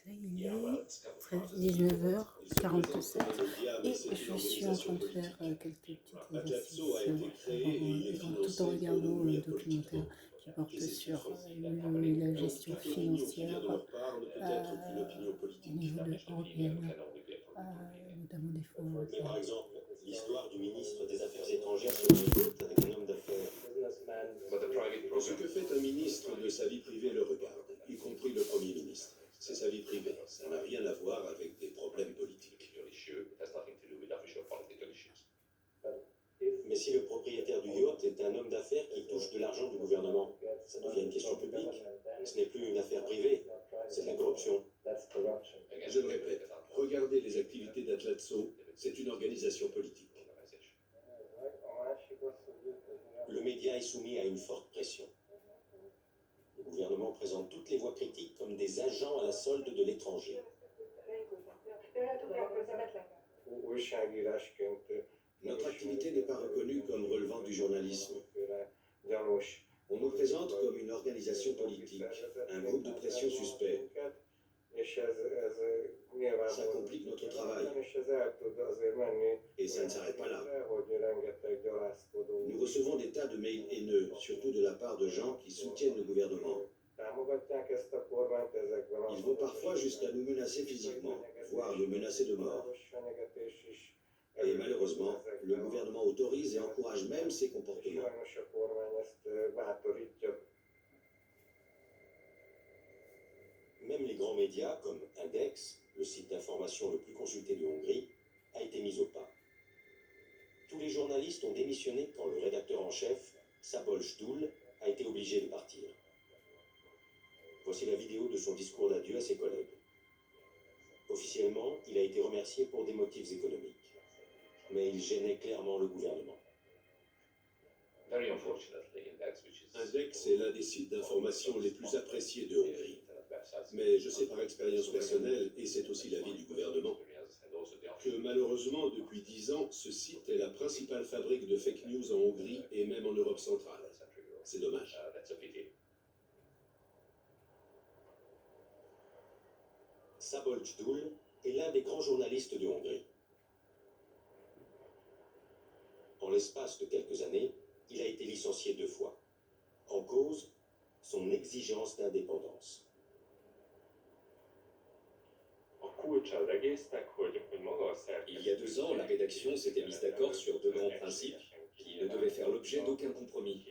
Là, il est 19h47 et je suis en train de faire quelques petites exercices tout en regardant un documentaire qui porte sur la gestion financière au niveau européenne, notamment des fonds Mais par européens. exemple, l'histoire du ministre des Affaires étrangères sur un yacht avec un homme d'affaires. Ce que fait un ministre de sa vie privée le regarde, y compris le Premier ministre. C'est sa vie privée, ça n'a rien à voir avec des problèmes politiques. Mais si le propriétaire du yacht est un homme d'affaires qui touche de l'argent du gouvernement, ça devient une question publique. Ce n'est plus une affaire privée, c'est de la corruption. Je le répète, regardez les activités d'Atlazzo, c'est une organisation politique. Le média est soumis à une forte pression. Le gouvernement présente toutes les voix critiques comme des agents à la solde de l'étranger. Notre activité n'est pas reconnue comme relevant du journalisme. On nous présente comme une organisation politique, un groupe de pression suspect. Ça complique notre travail. Et ça ne s'arrête pas là. Nous recevons des tas de mails haineux, surtout de la part de gens qui soutiennent le gouvernement. Ils vont parfois jusqu'à nous menacer physiquement, voire nous menacer de mort. Et malheureusement, le gouvernement autorise et encourage même ces comportements. Même les grands médias comme Index, le site d'information le plus consulté de Hongrie, a été mis au pas. Tous les journalistes ont démissionné quand le rédacteur en chef, Szabolcs Dúl, a été obligé de partir. Voici la vidéo de son discours d'adieu à ses collègues. Officiellement, il a été remercié pour des motifs économiques. Mais il gênait clairement le gouvernement. Index est l'un des sites d'information les plus appréciés de Hongrie. Mais je sais par expérience personnelle, et c'est aussi l'avis du gouvernement, que malheureusement, depuis 10 ans, ce site est la principale fabrique de fake news en Hongrie et même en Europe centrale. C'est dommage. Szabolcs Dúl est l'un des grands journalistes de Hongrie. En l'espace de quelques années, il a été licencié 2 fois. En cause, son exigence d'indépendance. Il y a 2 ans, la rédaction s'était mise d'accord sur 2 grands principes qui ne devaient faire l'objet d'aucun compromis,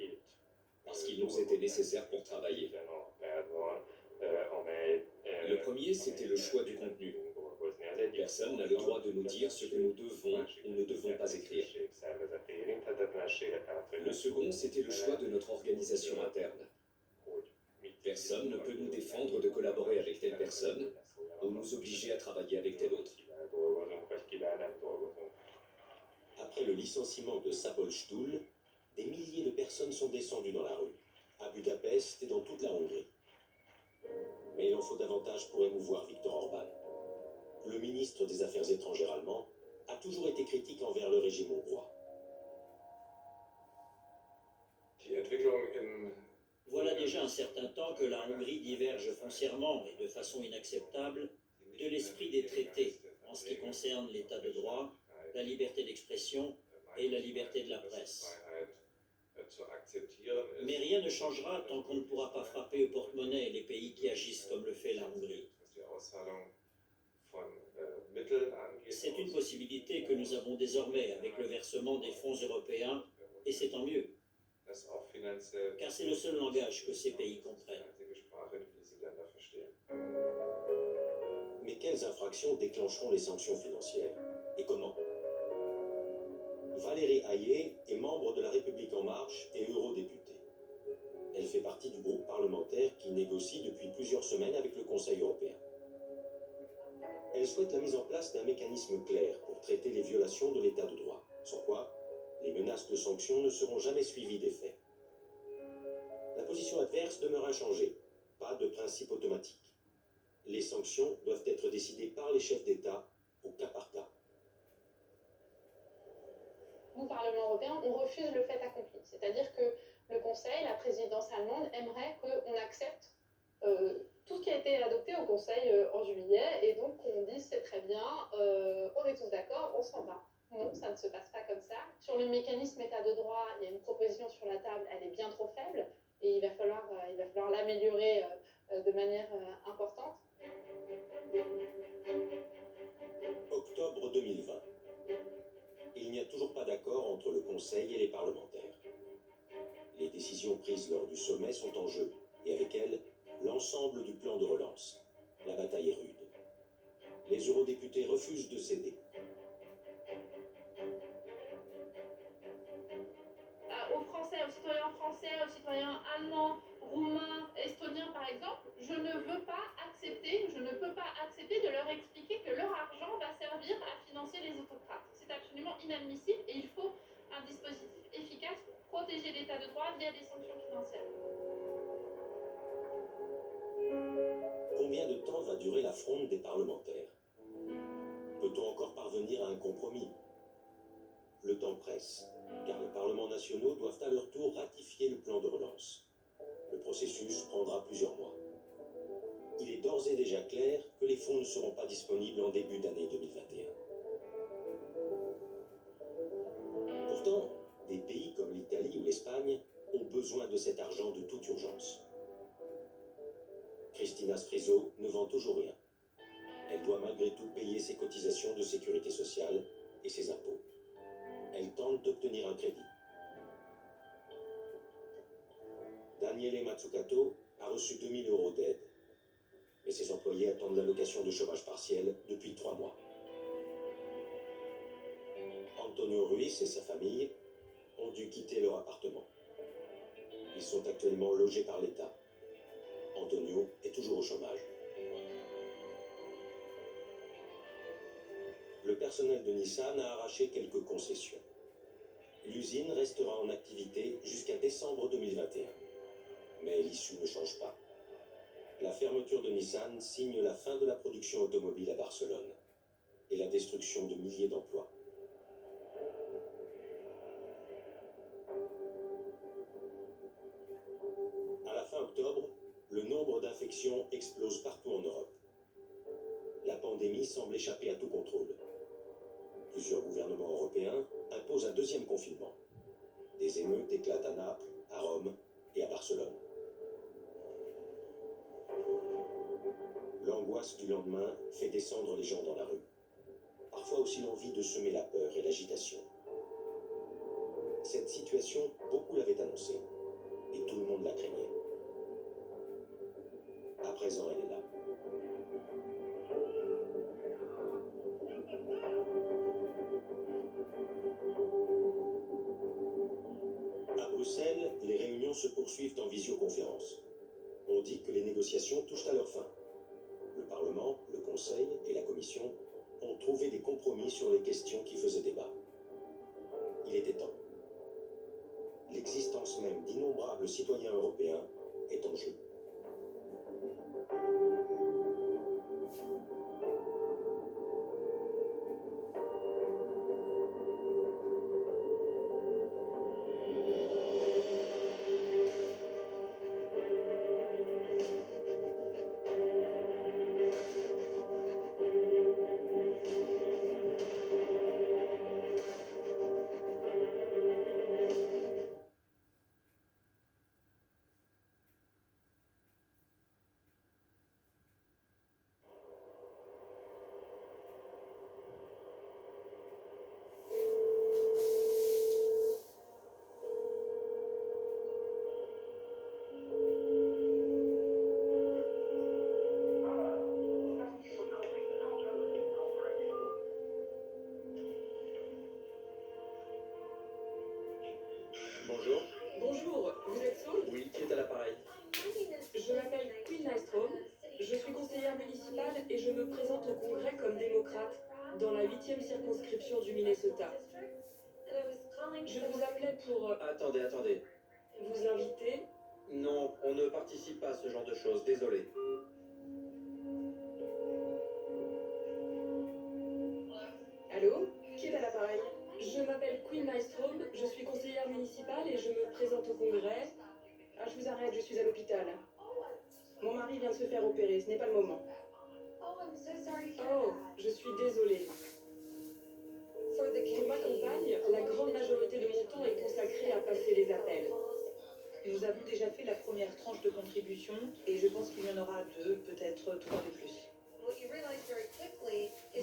parce qu'ils nous étaient nécessaires pour travailler. Le premier, c'était le choix du contenu. Personne n'a le droit de nous dire ce que nous devons ou ne devons pas écrire. Le second, c'était le choix de notre organisation interne. Personne ne peut nous défendre de collaborer avec telle personne ou nous obliger à travailler avec telle autre. Après le licenciement de Szabolcs Dúl, des milliers de personnes sont descendues dans la rue, à Budapest et dans toute la Hongrie. Mais il en faut davantage pour émouvoir Viktor Orbán. Le ministre des Affaires étrangères allemand a toujours été critique envers le régime hongrois. Voilà déjà un certain temps que la Hongrie diverge foncièrement et de façon inacceptable de l'esprit des traités en ce qui concerne l'état de droit, la liberté d'expression et la liberté de la presse. Mais rien ne changera tant qu'on ne pourra pas frapper au porte-monnaie les pays qui agissent comme le fait la Hongrie. C'est une possibilité que nous avons désormais avec le versement des fonds européens, et c'est tant mieux, car c'est le seul langage que ces pays comprennent. Mais quelles infractions déclencheront les sanctions financières? Et comment? Valérie Hayé est membre de la République En Marche et eurodéputée. Elle fait partie du groupe parlementaire qui négocie depuis plusieurs semaines avec le Conseil européen. Elle souhaite la mise en place d'un mécanisme clair pour traiter les violations de l'état de droit, sans quoi les menaces de sanctions ne seront jamais suivies d'effet. La position adverse demeure inchangée, pas de principe automatique. Les sanctions doivent être décidées par les chefs d'État au cas par cas. Nous, Parlement européen, on refuse le fait accompli. C'est-à-dire que le Conseil, la présidence allemande aimerait qu'on accepte tout ce qui a été adopté au Conseil en juillet, et donc on dit c'est très bien, on est tous d'accord, on s'en va. Non, ça ne se passe pas comme ça. Sur le mécanisme état de droit, il y a une proposition sur la table, elle est bien trop faible, et il va falloir l'améliorer de manière importante. Octobre 2020. Il n'y a toujours pas d'accord entre le Conseil et les parlementaires. Les décisions prises lors du sommet sont en jeu, et avec elles, l'ensemble du plan de relance. La bataille est rude. Les eurodéputés refusent de céder. Aux citoyens citoyens allemands, roumains, estoniens par exemple, je ne peux pas accepter de leur expliquer que leur argent va servir à financer les autocrates. C'est absolument inadmissible et il faut un dispositif efficace pour protéger l'état de droit via des sanctions financières. Combien de temps va durer la fronde des parlementaires? Peut-on encore parvenir à un compromis? Le temps presse, car les parlements nationaux doivent à leur tour ratifier le plan de relance. Le processus prendra plusieurs mois. Il est d'ores et déjà clair que les fonds ne seront pas disponibles en début d'année 2021. Pourtant, des pays comme l'Italie ou l'Espagne ont besoin de cet argent de toute urgence. Cristina Sfrizzo ne vend toujours rien. Elle doit malgré tout payer ses cotisations de sécurité sociale et ses impôts. Elle tente d'obtenir un crédit. Daniele Mazzucato a reçu 2 000 € d'aide, mais ses employés attendent l'allocation de chômage partiel depuis 3 mois. Antonio Ruiz et sa famille ont dû quitter leur appartement. Ils sont actuellement logés par l'État. Antonio est toujours au chômage. Le personnel de Nissan a arraché quelques concessions. L'usine restera en activité jusqu'à décembre 2021. Mais l'issue ne change pas. La fermeture de Nissan signe la fin de la production automobile à Barcelone et la destruction de milliers d'emplois. À la fin octobre, le nombre d'infections explose partout en Europe. La pandémie semble échapper à tout contrôle. Plusieurs gouvernements européens imposent un deuxième confinement. Des émeutes éclatent à Naples, à Rome et à Barcelone. L'angoisse du lendemain fait descendre les gens dans la rue. Parfois aussi l'envie de semer la peur et l'agitation. Cette situation, beaucoup l'avaient annoncée, et tout le monde la craignait. À présent, elle est là. À Bruxelles, les réunions se poursuivent en visioconférence. On dit que les négociations touchent à leur fin. Le Parlement, le Conseil et la Commission ont trouvé des compromis sur les questions qui faisaient débat. Il était temps. L'existence même d'innombrables citoyens européens est en jeu. Bonjour. Bonjour, vous êtes Saul? Oui, qui est à l'appareil? Je m'appelle Queen Nystrom, je suis conseillère municipale et je me présente au Congrès comme démocrate dans la 8e circonscription du Minnesota. Je vous appelais pour Attendez. vous inviter. Non, on ne participe pas à ce genre de choses, désolé. Allô? Qui est à l'appareil? Je m'appelle Queen Nystrom, je suis conseillère municipale et je me présente au Congrès. Ah, je vous arrête, je suis à l'hôpital. Mon mari vient de se faire opérer. ce n'est pas le moment. Oh, je suis désolée. Pour ma campagne, la grande majorité de mon temps est consacrée à passer les appels. Nous avons déjà fait la première tranche de contribution et je pense qu'il y en aura 2, peut-être 3 de plus. Vous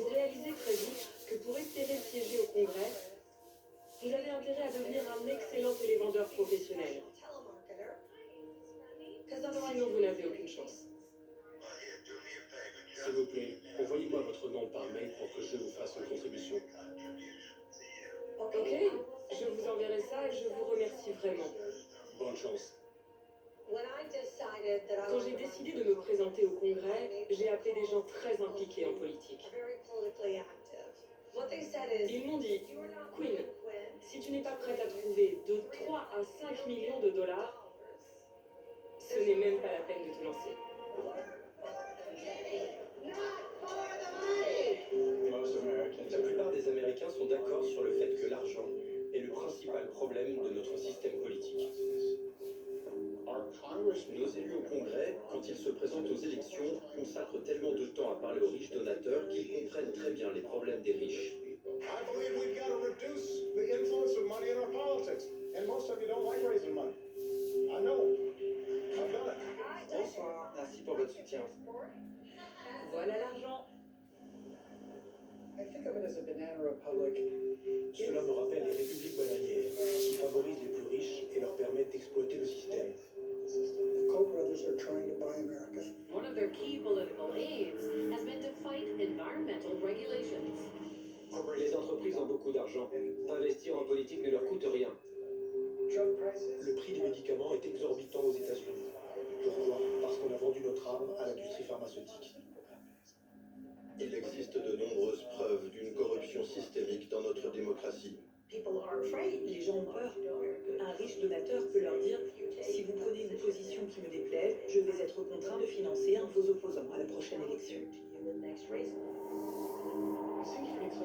réalisez très vite que pour espérer siéger au Congrès, vous avez intérêt à devenir un excellent télévendeur professionnel. Sinon, vous n'avez aucune chance. S'il vous plaît, envoyez-moi votre nom par mail pour que je vous fasse une contribution. Ok, je vous enverrai ça et je vous remercie vraiment. Bonne chance. Quand j'ai décidé de me présenter au Congrès, j'ai appelé des gens très impliqués en politique. Ils m'ont dit, Quinn, si tu n'es pas prête à trouver de 3 à 5 millions de dollars, ce n'est même pas la peine de te lancer. La plupart des Américains sont d'accord sur le fait que l'argent est le principal problème de notre système politique. Nos élus au Congrès, quand ils se présentent aux élections, consacrent tellement de temps à parler aux riches donateurs qu'ils comprennent très bien les problèmes des riches. Bonsoir, merci pour votre soutien. Voilà l'argent. Cela me rappelle les républiques bananières qui favorisent les plus riches et leur permettent d'exploiter le système. One of their key political aims has been to fight environmental regulations. Les entreprises ont beaucoup d'argent. Investir en politique ne leur coûte rien. Le prix des médicaments est exorbitant aux États-Unis. Pourquoi? Parce qu'on a vendu notre âme à l'industrie pharmaceutique. Il existe de nombreuses preuves d'une corruption systémique dans notre démocratie. Les gens ont peur. Un riche donateur peut leur dire « Si vous prenez une position qui me déplaît, je vais être contraint de financer un de vos opposants à la prochaine élection. »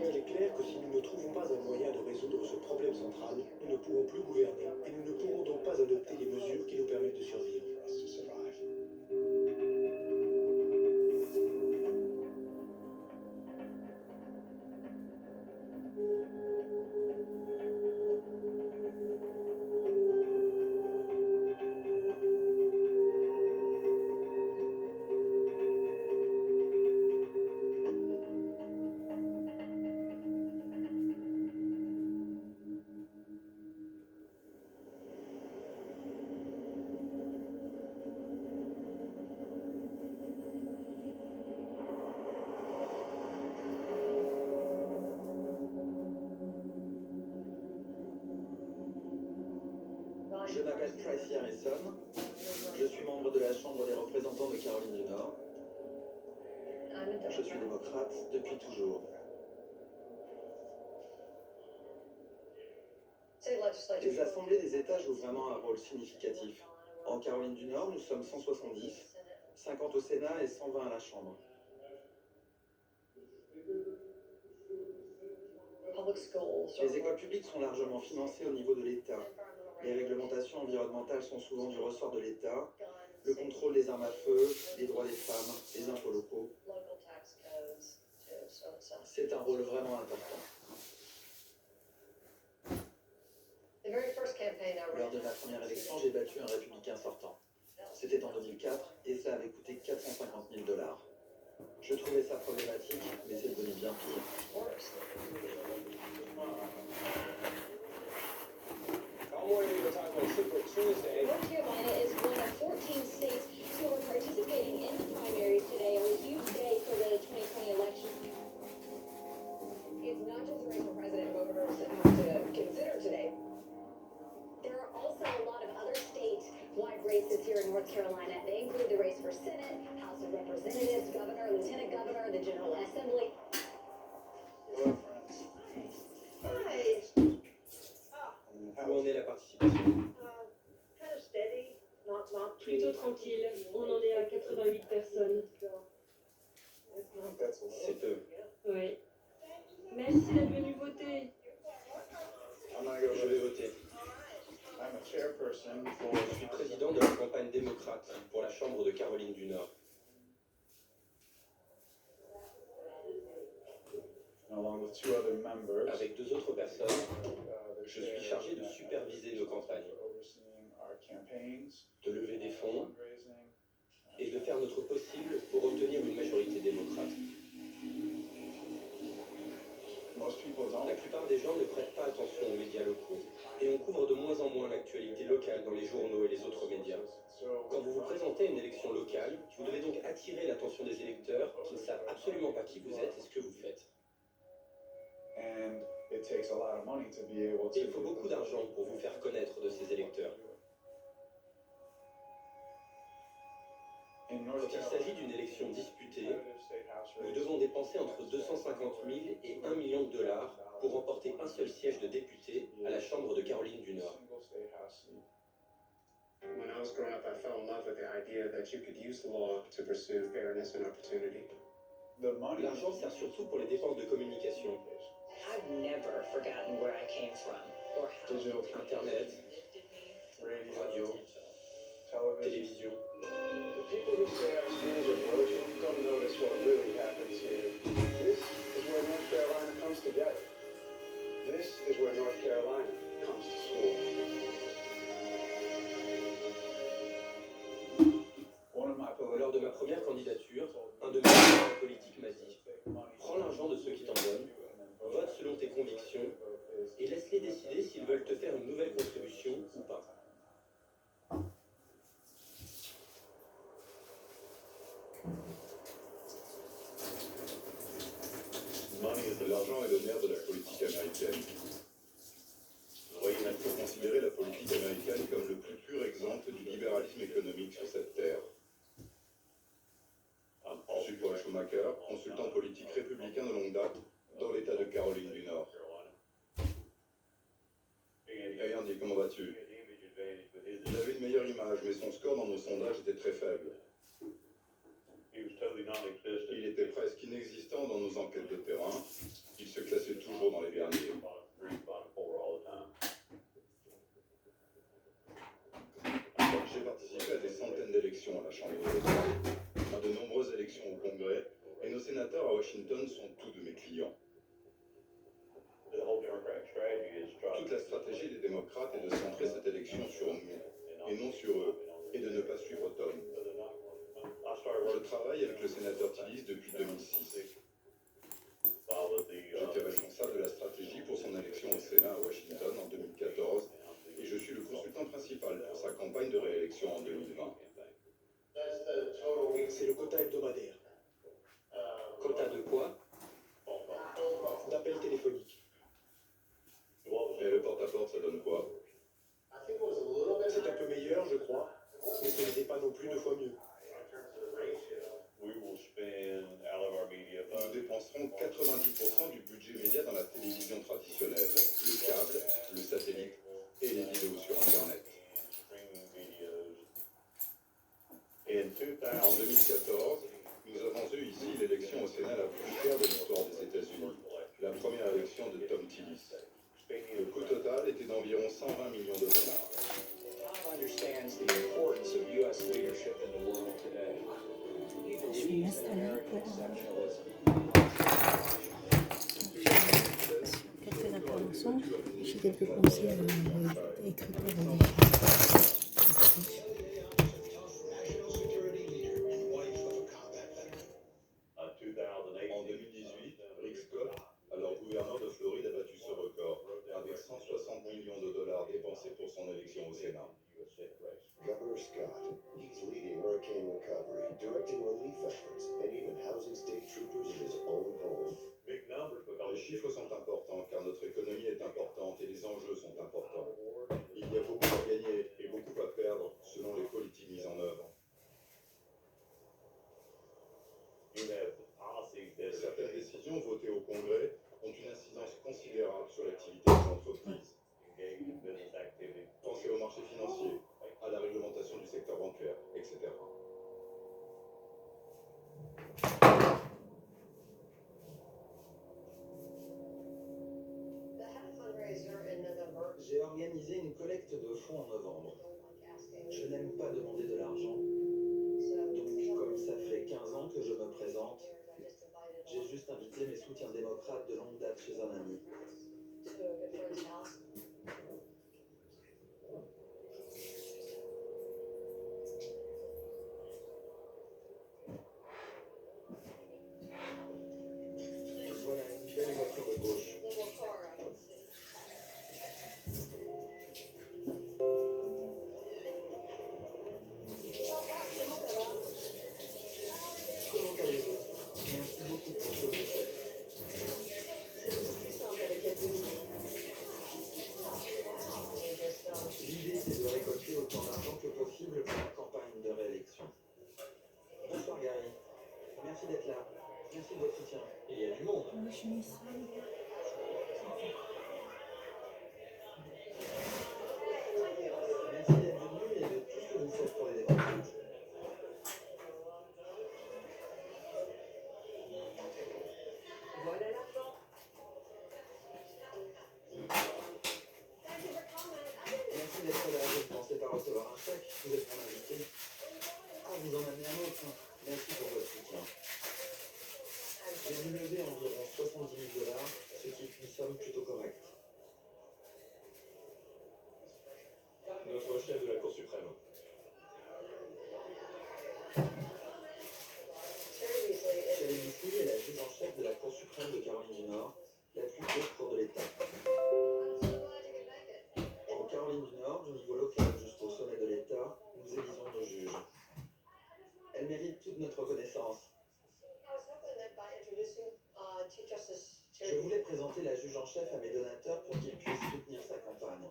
Il est clair que si nous ne trouvons pas un moyen de résoudre ce problème central, nous ne pourrons plus gouverner et nous ne pourrons donc pas adopter les mesures qui nous permettent de survivre. Je m'appelle Tracy Harrison. Je suis membre de la Chambre des représentants de Caroline du Nord. Je suis démocrate depuis toujours. Les assemblées des États jouent vraiment un rôle significatif. En Caroline du Nord, nous sommes 170, 50 au Sénat et 120 à la Chambre. Les écoles publiques sont largement financées au niveau de l'État. Les réglementations environnementales sont souvent du ressort de l'État. Le contrôle des armes à feu, les droits des femmes, les impôts locaux. C'est un rôle vraiment important. Lors de ma première élection, j'ai battu un républicain sortant. C'était en 2004 et ça avait coûté 450 000 $. Je trouvais ça problématique, mais c'est devenu bien pire. North Carolina is one of 14 states who are participating in the primaries today, a huge day for the 2020 election. It's not just a race for president voters have to consider today. There are also a lot of other state-wide races here in North Carolina. They include the race for Senate, House of Representatives, Governor, Lieutenant Governor, the General Assembly. Où en est la participation? Plutôt tranquille, on en est à 88 personnes. C'est peu. Oui. Merci d'être venu voter. Je vais voter. Je suis président de la campagne démocrate pour la Chambre de Caroline du Nord. Avec deux autres personnes, je suis chargé de superviser nos campagnes, de lever des fonds et de faire notre possible pour obtenir une majorité démocrate. La plupart des gens ne prêtent pas attention aux médias locaux et on couvre de moins en moins l'actualité locale dans les journaux et les autres médias. Quand vous vous présentez à une élection locale, vous devez donc attirer l'attention des électeurs qui ne savent absolument pas qui vous êtes et ce que vous faites. Et il faut beaucoup d'argent pour vous faire connaître de ces électeurs. Quand il s'agit d'une élection disputée, nous devons dépenser entre 250 000 et 1 million de dollars pour remporter un seul siège de député à la Chambre de Caroline du Nord. When I was growing up, I fell in love with the idea that you could use law to pursue fairness and opportunity. L'argent sert surtout pour les dépenses de communication. I've never forgotten where I came from or how Internet, radio, télévision. The people who say our schools are broken don't notice what really happens here. This is where North Carolina comes together. This is where North Carolina comes to school. Lors de ma première candidature, un de mes partenaires politiques m'a dit « Prends l'argent de ceux qui t'en donnent, vote selon tes convictions et laisse-les décider s'ils veulent te faire une nouvelle contribution ou pas. » L'argent est le nerf de la politique américaine. Il faut considérer la politique américaine comme le plus pur exemple du libéralisme économique sur cette terre. Je suis Paul Schumacher, consultant politique républicain de longue date dans l'État de Caroline du Nord. Hey Andy, comment vas-tu? Il avait une meilleure image, mais son score dans nos sondages était très faible. Il était presque inexistant dans nos enquêtes de terrain. Il se classait toujours dans les derniers. J'ai participé à des centaines d'élections à la Chambre des États, à de nombreuses élections au Congrès, et nos sénateurs à Washington sont tous de mes clients. Toute la stratégie des démocrates est de centrer cette élection sur nous, et non sur eux, et de ne pas suivre Tom. Je travaille avec le sénateur Tillis depuis 2006. J'étais responsable de la stratégie pour son élection au Sénat à Washington en 2014 et je suis le consultant principal pour sa campagne de réélection en 2020. C'est le quota hebdomadaire. Quota de quoi? D'appels téléphoniques. Et le porte-à-porte, ça donne quoi? C'est un peu meilleur, je crois, mais ce n'était pas non plus 2 fois mieux. Nous dépenserons 90% du budget média dans la télévision traditionnelle, le câble, le satellite et les vidéos sur Internet. En 2014, nous avons eu ici l'élection au Sénat la plus chère de l'histoire des États-Unis, la première élection de Tom Tillis. Le coût total était d'environ 120 millions de dollars. Je vais m'installer pour quelques interventions. J'ai quelques conseils à écrire pour rédiger. En 2018, Rick Scott, alors gouverneur de Floride, a battu ce record, avec 160 millions de dollars dépensés pour son élection au Sénat. Governor Scott, he's leading hurricane recovery, directing relief efforts, and even housing state troopers in his own home. Les chiffres sont importants car notre économie est importante et les enjeux sont importants. Il y a beaucoup à gagner et beaucoup à perdre selon les politiques mises en œuvre. Certaines décisions votées au Congrès ont une incidence considérable sur l'activité des entreprises. Pensez au marché financier, à la réglementation du secteur bancaire, etc. J'ai organisé une collecte de fonds en novembre. Je n'aime pas demander de l'argent. Donc, comme ça fait 15 ans que je me présente, j'ai juste invité mes soutiens démocrates de longue date toutes ces choses en fait. C'est plus simple avec la politique. L'idée, c'est de récolter autant d'argent que possible pour la campagne de réélection. Bonsoir Gary. Merci d'être là. Merci de votre soutien. Il y a du monde. Oui, je mets ça. Merci d'être venu et de tout ce que vous faites pour les démocrates. Voilà l'argent. Merci d'être là. Je ne pensais pas recevoir un chèque. Vous êtes mon invité. Ah, vous en avez un autre. Merci pour votre soutien. J'ai dû lever environ 70 000 $, ce qui est une somme plutôt correcte. Notre chef de la Cour suprême. Shelley Beasley est la juge en chef de la Cour suprême de Caroline du Nord, la plus haute cour de l'État. En Caroline du Nord, du niveau local jusqu'au sommet de l'État, nous élisons nos juges. Elle mérite toute notre reconnaissance. Je voulais présenter la juge en chef à mes donateurs pour qu'ils puissent soutenir sa campagne.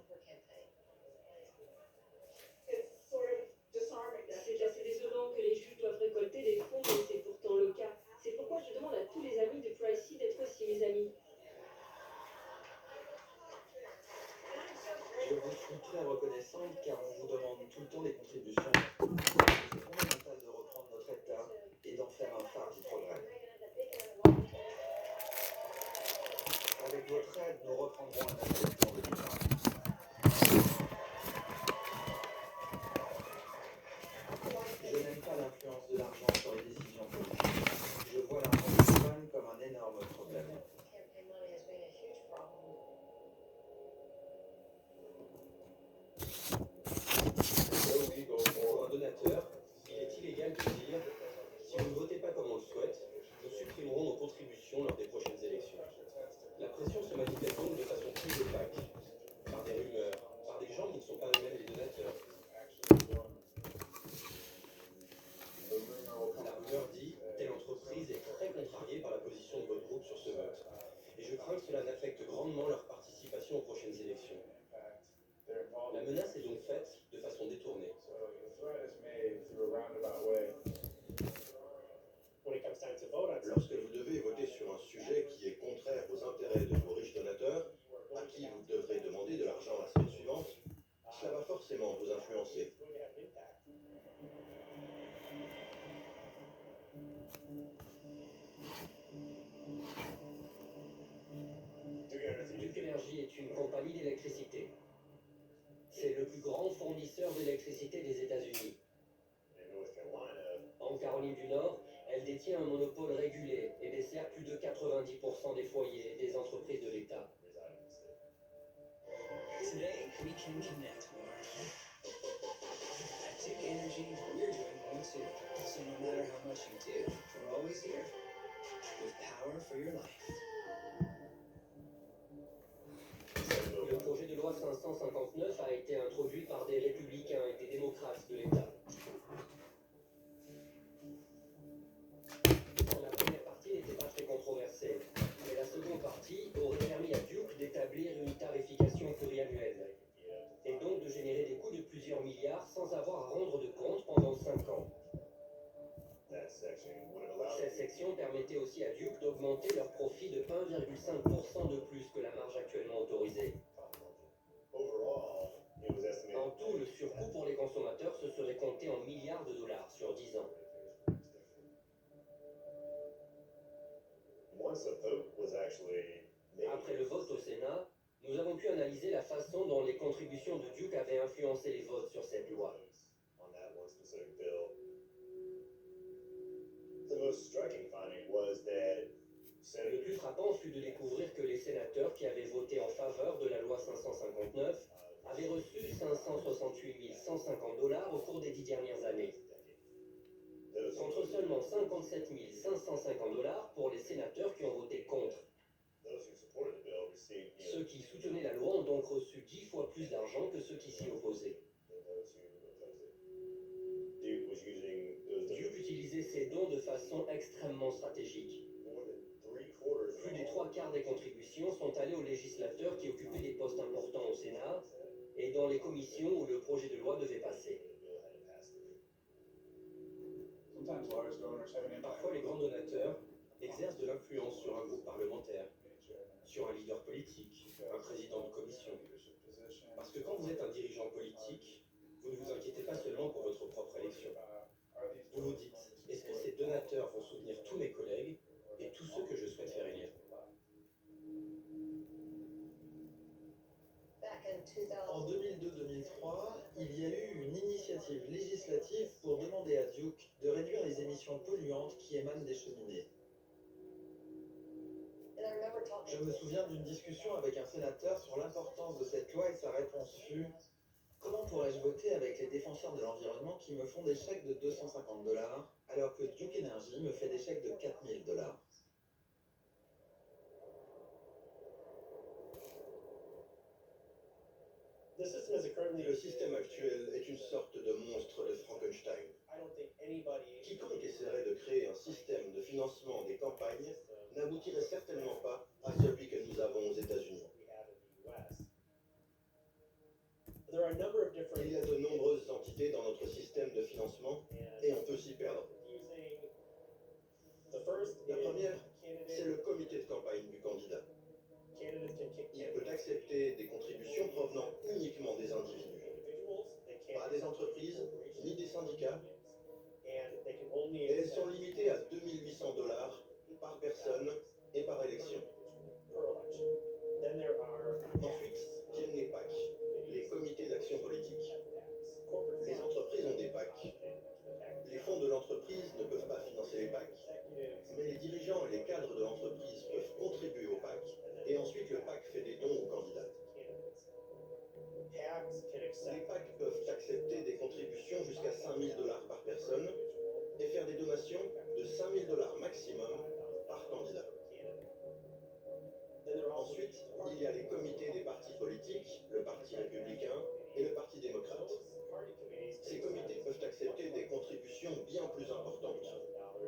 C'est assez décevant que les juges doivent récolter des fonds, mais c'est pourtant le cas. C'est pourquoi je demande à tous les amis de Pricey d'être aussi mes amis. Je vous suis très reconnaissante car on vous demande tout le temps des contributions. C'est fondamental de reprendre notre État et d'en faire un phare du progrès. Avec votre aide, nous reprendrons un affectation de l'État. Je n'aime pas l'influence de l'argent sur les décisions politiques. Je vois l'argent de campagne comme un énorme problème. Pour un donateur, il est illégal de dire si vous ne votez pas comme on le souhaite, nous supprimerons nos contributions lors des prochaines élections. La pression se manifeste donc de façon plus opaque, par des rumeurs, par des gens qui ne sont pas eux-mêmes les donateurs. La rumeur dit telle entreprise est très contrariée par la position de votre groupe sur ce vote. Et je crains que cela n'affecte grandement leur participation aux prochaines élections. La menace est donc faite de façon détournée. Lorsque vous devez voter sur un sujet qui est contraire aux intérêts de vos riches donateurs, à qui vous devrez demander de l'argent la semaine suivante, cela va forcément vous influencer. Duke Energy est une compagnie d'électricité. C'est le plus grand fournisseur d'électricité des États-Unis. En Caroline du Nord, elle détient un monopole régulé et dessert plus de 90% des foyers et des entreprises de l'État. Today, we can connect more. At Duke Energy, we're doing more too. So no matter how much you do, we're always here with power for your life. Le projet de loi 559 a été introduit par des républicains et des démocrates de l'État. La première partie n'était pas très controversée, mais la seconde partie aurait permis à Duke d'établir une tarification pluriannuelle, et donc de générer des coûts de plusieurs milliards sans avoir à rendre de compte pendant 5 ans. Cette section permettait aussi à Duke d'augmenter leur profit de 1,5% de plus que la marge actuellement autorisée. En tout, le surcoût pour les consommateurs se serait compté en milliards de dollars sur 10 ans. Après le vote au Sénat, nous avons pu analyser la façon dont les contributions de Duke avaient influencé les votes sur cette loi. Le plus frappant fut de découvrir que les sénateurs qui avaient voté en faveur de la loi 559 avaient reçu 568 150 $ au cours des 10 dernières années, contre seulement 57 550 $ pour les sénateurs qui ont voté contre. Ceux qui soutenaient la loi ont donc reçu 10 fois plus d'argent que ceux qui s'y opposaient. Duke utilisait ses dons de façon extrêmement stratégique. Plus des 3/4 des contributions sont allées aux législateurs qui occupaient des postes importants au Sénat et dans les commissions où le projet de loi devait passer. Parfois, les grands donateurs exercent de l'influence sur un groupe parlementaire, sur un leader politique, un président de commission. Parce que quand vous êtes un dirigeant politique, vous ne vous inquiétez pas seulement pour votre propre élection. Vous vous dites, est-ce que ces donateurs vont soutenir tous mes collègues et tous ceux que je souhaite faire élire? En 2002-2003, il y a eu une initiative législative pour demander à Duke de réduire les émissions polluantes qui émanent des cheminées. Je me souviens d'une discussion avec un sénateur sur l'importance de cette loi et sa réponse fut: comment pourrais-je voter avec les défenseurs de l'environnement qui me font des chèques de 250 $ alors que Duke Energy me fait des chèques de 4000 $? Le système actuel est une sorte de monstre de Frankenstein. Quiconque essaierait de créer un système de financement des campagnes n'aboutirait certainement pas à celui que nous avons aux États-Unis. Il y a de nombreuses entités dans notre système de financement et on peut s'y perdre. La première, c'est le comité de campagne du candidat. Il peut accepter des contributions provenant uniquement des individus, pas des entreprises ni des syndicats, et elles sont limitées à 2800 $ par personne et par élection. Ensuite viennent les PAC, les comités d'action politique. Les entreprises ont des PAC. Les fonds de l'entreprise ne peuvent pas financer les PAC, mais les dirigeants et les cadres de l'entreprise peuvent contribuer au PAC, et ensuite le PAC fait des dons aux candidats. Les PAC peuvent accepter des contributions jusqu'à 5000 $ par personne et faire des donations de 5000 $ maximum par candidat. Ensuite, il y a les comités des partis politiques, le Parti républicain et le Parti démocrate. Ces comités peuvent accepter des contributions bien plus importantes,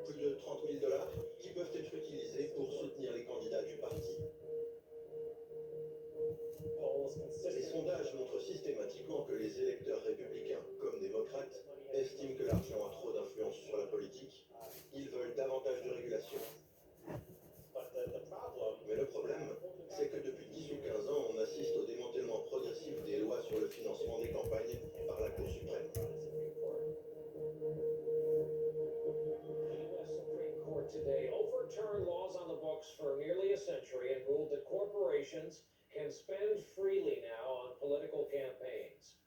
plus de 30 000 $, qui peuvent être utilisés pour soutenir les candidats du parti. Les sondages montrent systématiquement que les électeurs républicains comme démocrates estiment que l'argent a trop d'influence sur la politique. Ils veulent davantage de régulation. Mais le problème, c'est que depuis 10 ou 15 ans, on assiste au démantèlement progressif des lois sur le financement des campagnes par la Cour suprême. Today overturned laws on the books for nearly a century and ruled that corporations can spend freely now on political campaigns.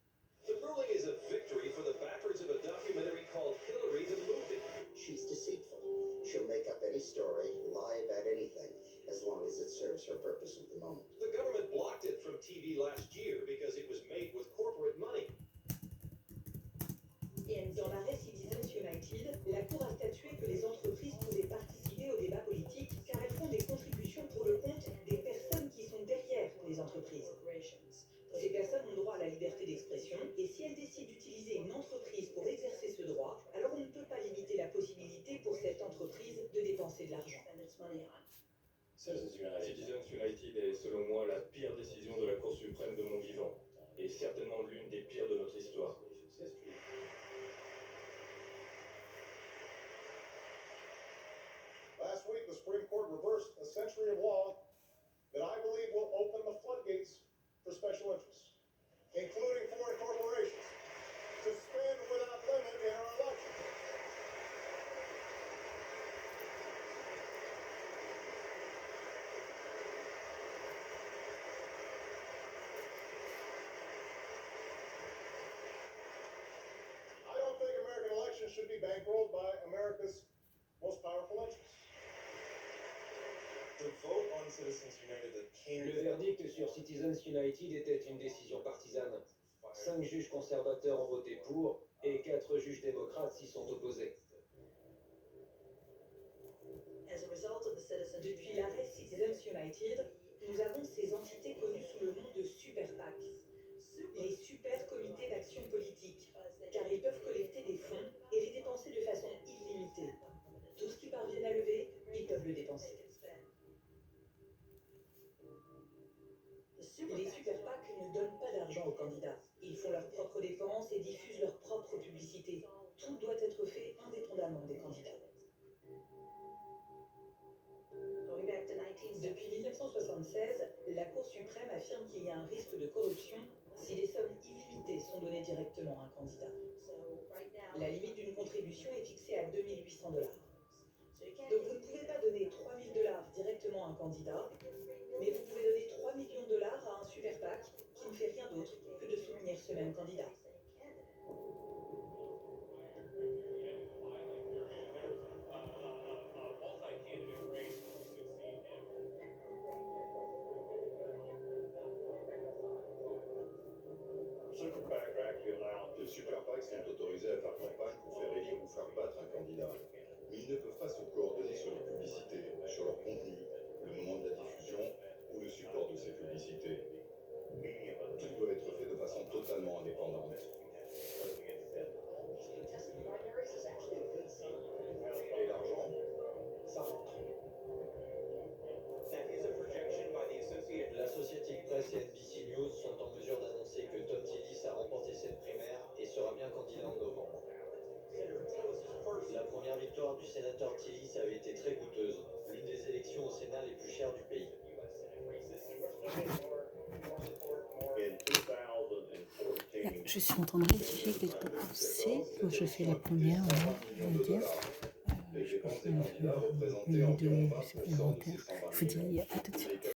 The ruling is a victory for the backers of a documentary called Hillary the Movie. She's deceitful. She'll make up any story, lie about anything, as long as it serves her purpose at the moment. The government blocked it from TV last year because it was made with corporate money. Dans l'arrêt Citizens United, la Cour a statué que les entreprises pouvaient participer au débat politique car elles font des contributions pour le compte des personnes qui sont derrière les entreprises. Ces personnes ont droit à la liberté d'expression et si elles décident d'utiliser une entreprise pour exercer ce droit, alors on ne peut pas limiter la possibilité pour cette entreprise de dépenser de l'argent. Citizens United est selon moi la pire décision de la Cour suprême de mon vivant et certainement l'une des pires de notre histoire. Last week, the Supreme Court reversed a century of law that I believe will open the floodgates for special interests, including foreign corporations, to spend without limit in our elections. I don't think American elections should be bankrolled by America's most powerful interests. Le verdict sur Citizens United était une décision partisane. 5 juges conservateurs ont voté pour et 4 juges démocrates s'y sont opposés. Depuis l'arrêt Citizens United, nous avons ces entités connues sous le nom de super PAC, les super comités d'action politique, car ils peuvent collecter des fonds et les dépenser de façon illimitée. Tout ce qu'ils parviennent à lever, ils peuvent le dépenser. Les super PAC ne donnent pas d'argent aux candidats. Ils font leurs propres dépenses et diffusent leur propre publicité. Tout doit être fait indépendamment des candidats. Depuis 1976, la Cour suprême affirme qu'il y a un risque de corruption si des sommes illimitées sont données directement à un candidat. La limite d'une contribution est fixée à 2 800 $. Donc vous ne pouvez pas donner 3 000 $ directement à un candidat, mais vous pouvez donner 3 millions de dollars à un super PAC qui ne fait rien d'autre que de soutenir ce même candidat. Les super PAC sont autorisés à faire campagne pour faire élire ou faire battre un candidat. Mais ils ne peuvent pas se coordonner sur les publicités, sur leur contenu, le moment de la diffusion ou le support de ces publicités. Tout doit être fait de façon totalement indépendante. Et l'argent, ça rentre. La Associated Press et NBC News sont en mesure d'annoncer que Tom Tillis a remporté cette primaire et sera bien candidat en novembre. La première victoire du sénateur Tillis avait été très coûteuse, l'une des élections au Sénat les plus chères du pays. Je suis en train de rédiger quelques pensées. Je fais la première, on va dire. Je pense qu'il y a une ou deux supplémentaires. Je vous dis à tout de suite.